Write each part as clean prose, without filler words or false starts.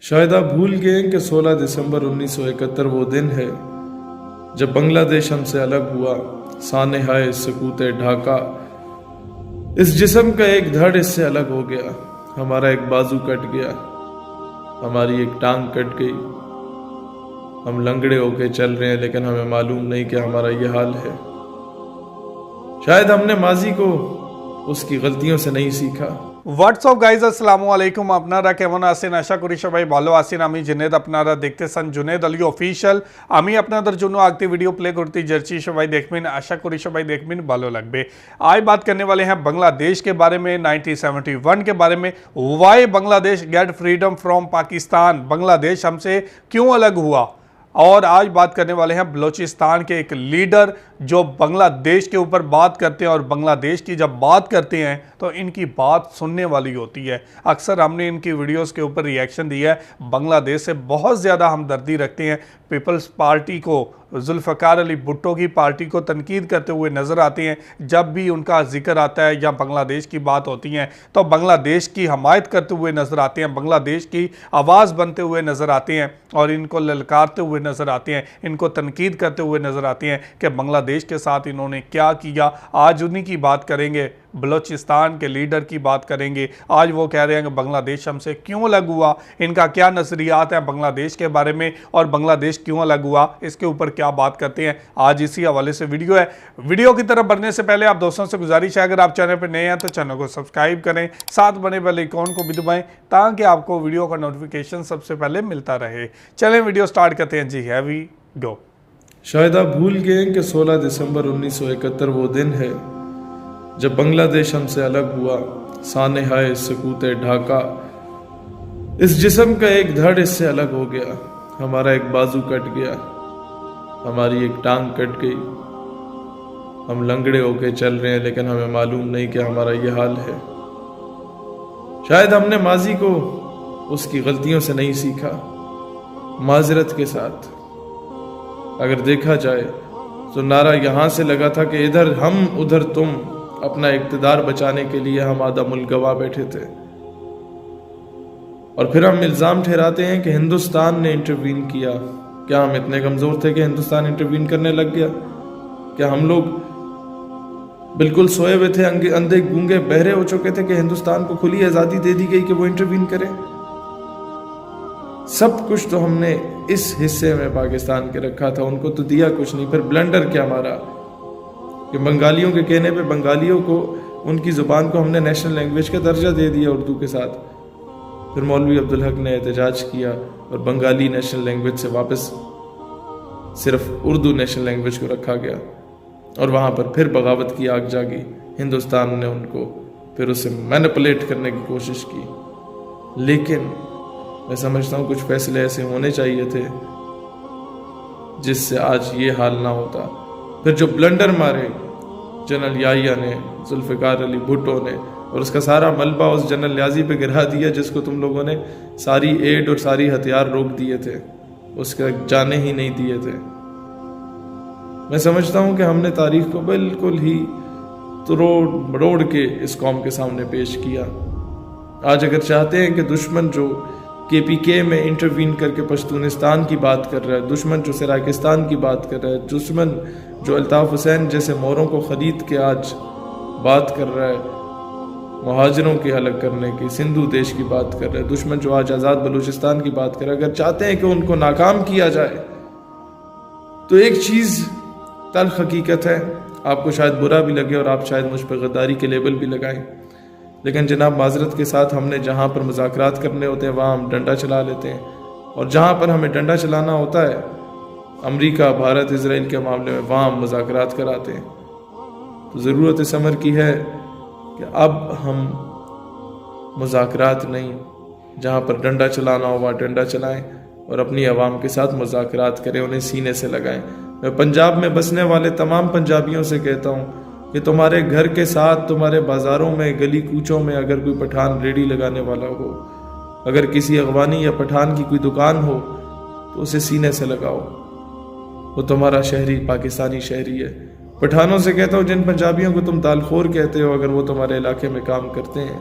शायद आप भूल गए कि 16 दिसंबर 1971 वो दिन है जब बांग्लादेश हमसे अलग हुआ। सानेहाए सकूते ढाका, इस जिस्म का एक धड़ इससे अलग हो गया। हमारा एक बाजू कट गया, हमारी एक टांग कट गई। हम लंगड़े होके चल रहे हैं, लेकिन हमें मालूम नहीं कि हमारा ये हाल है। शायद हमने माजी को उसकी गलतियों से नहीं सीखा। হোয়াটসঅ্যাপ গাইজ আসসালামু আলাইকুম। আপনারা কেমন আছেন? আশা করি সবাই ভালো আছেন। আমি জুনেদ, আপনারা দেখতেছেন জুনেদ আলী অফিশিয়াল। আমি আপনাদের জন্য আজকে वीडियो प्ले करते जर्सी সবাই দেখবেন। আশা করি সবাই দেখবেন, ভালো লাগবে। आज बात करने वाले हैं बांग्लादेश के बारे में, 1971 के बारे में। Why Bangladesh get freedom from Pakistan, Bangladesh हमसे क्यों अलग हुआ। और आज बात करने वाले हैं बलूचिस्तान के एक लीडर जो बांग्लादेश के ऊपर बात करते हैं, और बांग्लादेश की जब बात करते हैं तो इनकी बात सुनने वाली होती है। अक्सर हमने इनकी वीडियोस के ऊपर रिएक्शन दिया है। बांग्लादेश से बहुत ज़्यादा हमदर्दी रखते हैं। पीपल्स पार्टी को, जुल्फ़िकार अली भुट्टो की पार्टी को तनकीद करते हुए नज़र आते हैं। जब भी उनका जिक्र आता है या बांग्लादेश की बात होती है तो बांग्लादेश की हमायत करते हुए नज़र आते हैं, बांग्लादेश की आवाज़ बनते हुए नज़र आते हैं, और इनको ललकारते हुए नज़र आते हैं, इनको तनकीद करते हुए नज़र आते हैं कि बांग्लादेश के साथ इन्होंने क्या किया। आज उन्हीं की बात करेंगे, बलूचिस्तान के लीडर की बात करेंगे। आज वो कह रहे हैं कि बांग्लादेश हमसे क्यों अलग हुआ, इनका क्या नज़रियात है बांग्लादेश के बारे में, और बांग्लादेश क्यों अलग हुआ, इसके ऊपर क्या बात करते हैं। आज इसी हवाले से वीडियो है। वीडियो की तरफ बढ़ने से पहले आप दोस्तों से गुजारिश है, अगर आप चैनल पर नए हैं तो चैनल को सब्सक्राइब करें, साथ बने बेल आइकॉन को भी दबाएं ताकि आपको वीडियो का नोटिफिकेशन सबसे पहले मिलता रहे। चलें वीडियो स्टार्ट करते हैं जी। है वी गो। शायद आप भूल गए कि 16 दिसंबर 1971 वो दिन है जब बांग्लादेश हमसे अलग हुआ। सानेहाए सकूते ढाका, इस जिस्म का एक धड़ इससे अलग हो गया। हमारा एक बाजू कट गया, हमारी एक टांग कट गई। हम लंगड़े होके चल रहे हैं, लेकिन हमें मालूम नहीं कि हमारा ये हाल है। शायद हमने माजी को उसकी गलतियों से नहीं सीखा। माजरत के साथ अगर देखा जाए तो नारा यहाँ से लगा था कि इधर हम उधर तुम, अपना इक़्तिदार बचाने के लिए हम आधा मुल्क गवा बैठे थे। और फिर हम इल्ज़ाम ठहराते हैं कि हिंदुस्तान ने इंटरवीन किया। क्या हम इतने कमज़ोर थे कि हिंदुस्तान इंटरवीन करने लग गया? क्या हम लोग बिल्कुल सोए हुए थे, अंधे गूंगे बहरे हो चुके थे कि हिंदुस्तान को खुली आज़ादी दे दी गई कि वो इंटरवीन करे? सब कुछ तो हमने इस हिस्से में पाकिस्तान के रखा था, उनको तो दिया कुछ नहीं। फिर ब्लंडर क्या हमारा कि बंगालियों के कहने पे बंगालियों को, उनकी ज़ुबान को हमने नेशनल लैंग्वेज का दर्जा दे दिया उर्दू के साथ। फिर मौलवी अब्दुल हक ने एहतजाज किया और बंगाली नेशनल लैंग्वेज से वापस सिर्फ उर्दू नेशनल लैंग्वेज को रखा गया, और वहाँ पर फिर बगावत की आग जागी। हिंदुस्तान ने उनको फिर उसे मैनिपुलेट करने की कोशिश की। लेकिन मैं समझता हूँ कुछ फैसले ऐसे होने चाहिए थे जिससे आज ये हाल ना होता। फिर जो ब्लंडर मारे जनरल याहिया ने, जुल्फ़िकार अली भुट्टो ने, और उसका सारा मलबा उस जनरल याजी पे गिरा दिया जिसको तुम लोगों ने सारी एड और सारी हथियार रोक दिए थे, उसका जाने ही नहीं दिए थे। मैं समझता हूँ कि हमने तारीख को बिल्कुल ही तोड़ के इस कौम के सामने पेश किया। आज अगर चाहते हैं कि दुश्मन जो KPK में इंटरवीन करके पश्तूनिस्तान की बात कर रहा है, दुश्मन जो सिराकिस्तान की बात कर रहा है, दुश्मन जो अल्ताफ़ हुसैन जैसे मोरों को ख़रीद के आज बात कर रहा है मुहाजिरों की अलग करने की, सिंधु देश की बात कर रहा है, दुश्मन जो आज आज़ाद बलूचिस्तान की बात कर रहा है, अगर चाहते हैं कि उनको नाकाम किया जाए तो एक चीज़ तल्ख़ हकीकत है, आपको शायद बुरा भी लगे और आप शायद मुझ पर गद्दारी के लेबल भी लगाएं, लेकिन जनाब माजरत के साथ हमने जहाँ पर मुज़ाकरात करने होते हैं वहाँ हम डंडा चला लेते हैं, और जहाँ पर हमें डंडा चलाना होता है अमेरिका, भारत, इजराइल के मामले में, वहाँ हम मुज़ाकरात कराते हैं। तो ज़रूरत इस अमर की है कि अब हम मुज़ाकरात नहीं, जहाँ पर डंडा चलाना हो वहाँ डंडा चलाएं और अपनी आवाम के साथ मुज़ाकरात करें, उन्हें सीने से लगाएं। मैं पंजाब में बसने वाले तमाम पंजाबियों से कहता हूँ कि तुम्हारे घर के साथ, तुम्हारे बाज़ारों में, गली कूचों में अगर कोई पठान रेडी लगाने वाला हो, अगर किसी अगवानी या पठान की कोई दुकान हो तो उसे सीने से लगाओ, वो तुम्हारा शहरी, पाकिस्तानी शहरी है। पठानों से कहता हूँ, जिन पंजाबियों को तुम तालखोर कहते हो, अगर वो तुम्हारे इलाके में काम करते हैं,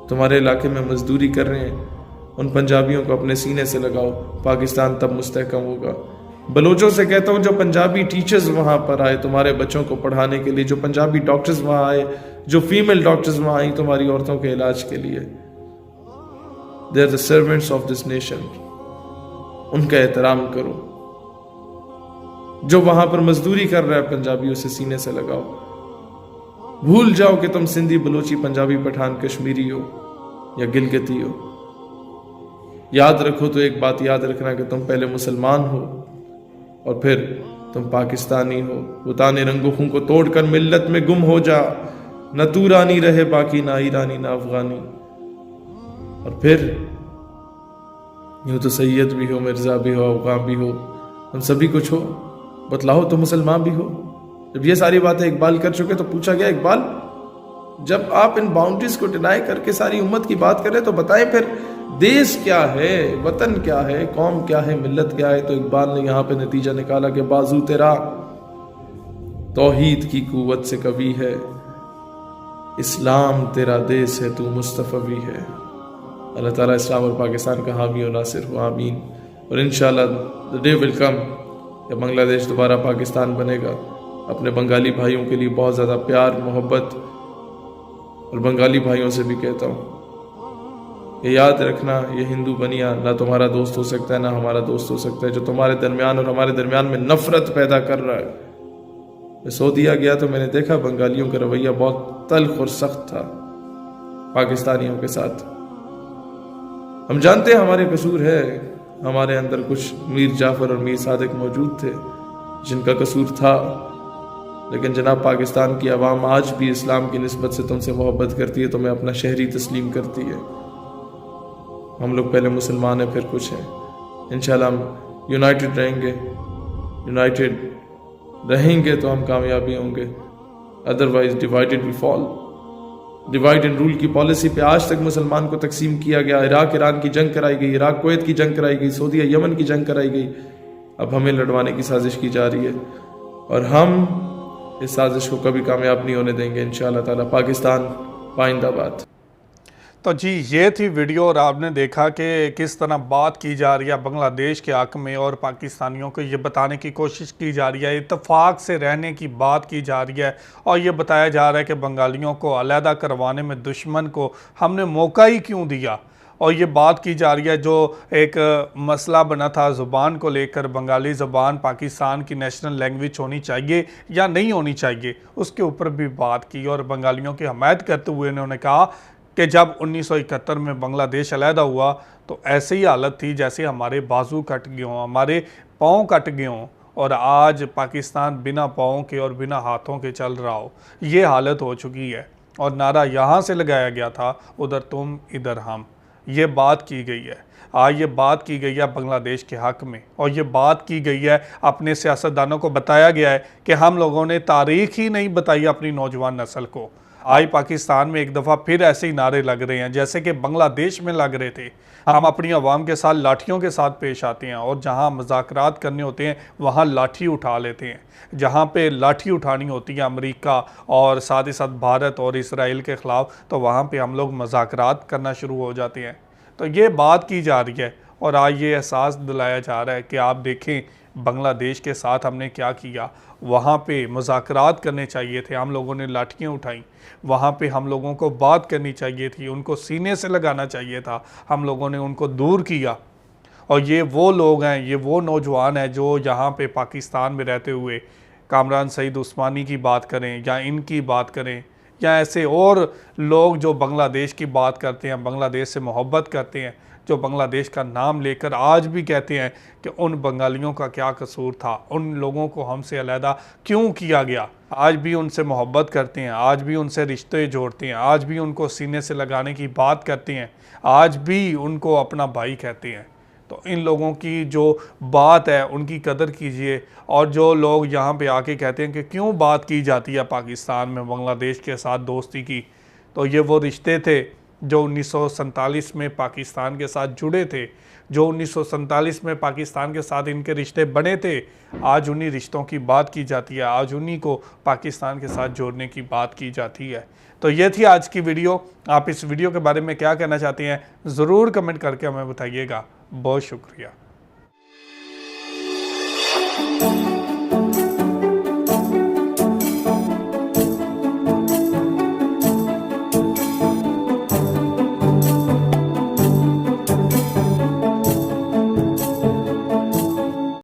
तुम्हारे इलाके में मजदूरी कर रहे हैं, ان پنجابیوں کو اپنے سینے سے لگاؤ، پاکستان تب مستحکم ہوگا۔ بلوچوں سے کہتا ہوں جو پنجابی ٹیچرز وہاں پر آئے تمہارے بچوں کو پڑھانے کے لیے، جو پنجابی ڈاکٹرز وہاں آئے، جو فیمیل ڈاکٹرز وہاں آئیں تمہاری عورتوں کے علاج کے لیے، they are the servants of this nation، ان کا احترام کرو۔ جو وہاں پر مزدوری کر رہا ہے پنجابیوں سے سینے سے لگاؤ۔ بھول جاؤ کہ تم سندھی، بلوچی، پنجابی، پٹھان، کشمیری ہو یا گلگتی ہو۔ یاد رکھو تو ایک بات یاد رکھنا کہ تم پہلے مسلمان ہو اور پھر تم پاکستانی ہو۔ بتانے رنگ و خون کو توڑ کر ملت میں گم ہو جا، نہ تو رانی رہے باقی، نہ ایرانی نہ افغانی۔ اور پھر یوں تو سید بھی ہو، مرزا بھی ہو، افغان بھی ہو، تم سبھی کچھ ہو، بتلاؤ تو مسلمان بھی ہو۔ جب یہ ساری باتیں اقبال کر چکے تو پوچھا گیا اقبال جب آپ ان باؤنڈریز کو ڈینائی کر کے ساری امت کی بات کریں تو بتائیں پھر دیس کیا ہے، وطن کیا ہے، قوم کیا ہے، ملت کیا ہے؟ تو اقبال نے یہاں پہ نتیجہ نکالا کہ بازو تیرا توحید کی قوت سے قوی ہے، اسلام تیرا دیس ہے، تو مصطفی ہے۔ اللہ تعالیٰ اسلام اور پاکستان کا حامی و ناصر ہو، آمین۔ اور انشاءاللہ the day will come کہ بنگلہ دیش دوبارہ پاکستان بنے گا۔ اپنے بنگالی بھائیوں کے لیے بہت زیادہ پیار، محبت، اور بنگالی بھائیوں سے بھی کہتا ہوں کہ یاد رکھنا یہ ہندو بنیا نہ تمہارا دوست ہو سکتا ہے نہ ہمارا دوست ہو سکتا ہے۔ جو تمہارے درمیان اور ہمارے درمیان میں نفرت پیدا کر رہا ہے، میں سعودیہ گیا تو میں نے دیکھا بنگالیوں کا رویہ بہت تلخ اور سخت تھا پاکستانیوں کے ساتھ۔ ہم جانتے ہیں ہمارے قصور ہے، ہمارے اندر کچھ میر جعفر اور میر صادق موجود تھے جن کا قصور تھا، لیکن جناب پاکستان کی عوام آج بھی اسلام کی نسبت سے تم سے محبت کرتی ہے، تمہیں اپنا شہری تسلیم کرتی ہے۔ ہم لوگ پہلے مسلمان ہیں پھر کچھ ہیں۔ انشاءاللہ ہم یونائٹڈ رہیں گے، یونائٹڈ رہیں گے تو ہم کامیابی ہوں گے، otherwise divided we fall. Divide and rule کی پالیسی پہ آج تک مسلمان کو تقسیم کیا گیا۔ عراق ایران کی جنگ کرائی گئی، عراق کویت کی جنگ کرائی گئی، سعودیہ یمن کی جنگ کرائی گئی، اب ہمیں لڑوانے کی سازش کی جا رہی ہے، اور ہم اس سازش کو کبھی کامیاب نہیں ہونے دیں گے انشاءاللہ تعالی۔ پاکستان پائندہ باد۔ تو جی یہ تھی ویڈیو، اور آپ نے دیکھا کہ کس طرح بات کی جا رہی ہے بنگلہ دیش کے حق میں، اور پاکستانیوں کو یہ بتانے کی کوشش کی جا رہی ہے، اتفاق سے رہنے کی بات کی جا رہی ہے، اور یہ بتایا جا رہا ہے کہ بنگالیوں کو علیحدہ کروانے میں دشمن کو ہم نے موقع ہی کیوں دیا۔ اور یہ بات کی جا رہی ہے جو ایک مسئلہ بنا تھا زبان کو لے کر، بنگالی زبان پاکستان کی نیشنل لینگویج ہونی چاہیے یا نہیں ہونی چاہیے، اس کے اوپر بھی بات کی، اور بنگالیوں کی حمایت کرتے ہوئے انہوں نے کہا کہ جب 1971 میں بنگلہ دیش علیحدہ ہوا تو ایسی ہی حالت تھی جیسے ہمارے بازو کٹ گئے ہوں، ہمارے پاؤں کٹ گئے ہوں، اور آج پاکستان بنا پاؤں کے اور بنا ہاتھوں کے چل رہا ہو، یہ حالت ہو چکی ہے۔ اور نعرہ یہاں سے لگایا گیا تھا، ادھر تم ادھر ہم، یہ بات کی گئی ہے۔ آج یہ بات کی گئی ہے بنگلہ دیش کے حق میں، اور یہ بات کی گئی ہے، اپنے سیاستدانوں کو بتایا گیا ہے کہ ہم لوگوں نے تاریخ ہی نہیں بتائی اپنی نوجوان نسل کو۔ آج پاکستان میں ایک دفعہ پھر ایسے ہی نعرے لگ رہے ہیں جیسے کہ بنگلہ دیش میں لگ رہے تھے۔ ہم اپنی عوام کے ساتھ لاٹھیوں کے ساتھ پیش آتے ہیں، اور جہاں مذاکرات کرنے ہوتے ہیں وہاں لاٹھی اٹھا لیتے ہیں۔ جہاں پہ لاٹھی اٹھانی ہوتی ہے امریکہ اور ساتھ ہی ساتھ بھارت اور اسرائیل کے خلاف، تو وہاں پہ ہم لوگ مذاکرات کرنا شروع ہو جاتے ہیں۔ تو یہ بات کی جا رہی ہے، اور آج یہ احساس دلایا جا رہا ہے کہ آپ دیکھیں بنگلہ دیش کے ساتھ ہم نے کیا کیا۔ وہاں پہ مذاکرات کرنے چاہیے تھے، ہم لوگوں نے لاٹھیاں اٹھائیں۔ وہاں پہ ہم لوگوں کو بات کرنی چاہیے تھی، ان کو سینے سے لگانا چاہیے تھا، ہم لوگوں نے ان کو دور کیا۔ اور یہ وہ لوگ ہیں، یہ وہ نوجوان ہیں جو یہاں پہ پاکستان میں رہتے ہوئے کامران سعید عثمانی کی بات کریں یا ان کی بات کریں، یا ایسے اور لوگ جو بنگلہ دیش کی بات کرتے ہیں، بنگلہ دیش سے محبت کرتے ہیں، جو بنگلہ دیش کا نام لے کر آج بھی کہتے ہیں کہ ان بنگالیوں کا کیا قصور تھا، ان لوگوں کو ہم سے علیحدہ کیوں کیا گیا، آج بھی ان سے محبت کرتے ہیں، آج بھی ان سے رشتے جوڑتے ہیں، آج بھی ان کو سینے سے لگانے کی بات کرتے ہیں، آج بھی ان کو اپنا بھائی کہتے ہیں۔ تو ان لوگوں کی جو بات ہے ان کی قدر کیجئے، اور جو لوگ یہاں پہ آ کے کہتے ہیں کہ کیوں بات کی جاتی ہے پاکستان میں بنگلہ دیش کے ساتھ دوستی کی، تو یہ وہ رشتے تھے जो 1947 में पाकिस्तान के साथ जुड़े थे, जो 1947 में पाकिस्तान के साथ इनके रिश्ते बने थे, आज उन्हीं रिश्तों की बात की जाती है, आज उन्हीं को पाकिस्तान के साथ जोड़ने की बात की जाती है। तो ये थी आज की वीडियो। आप इस वीडियो के बारे में क्या कहना चाहते हैं ज़रूर कमेंट करके हमें बताइएगा। बहुत शुक्रिया।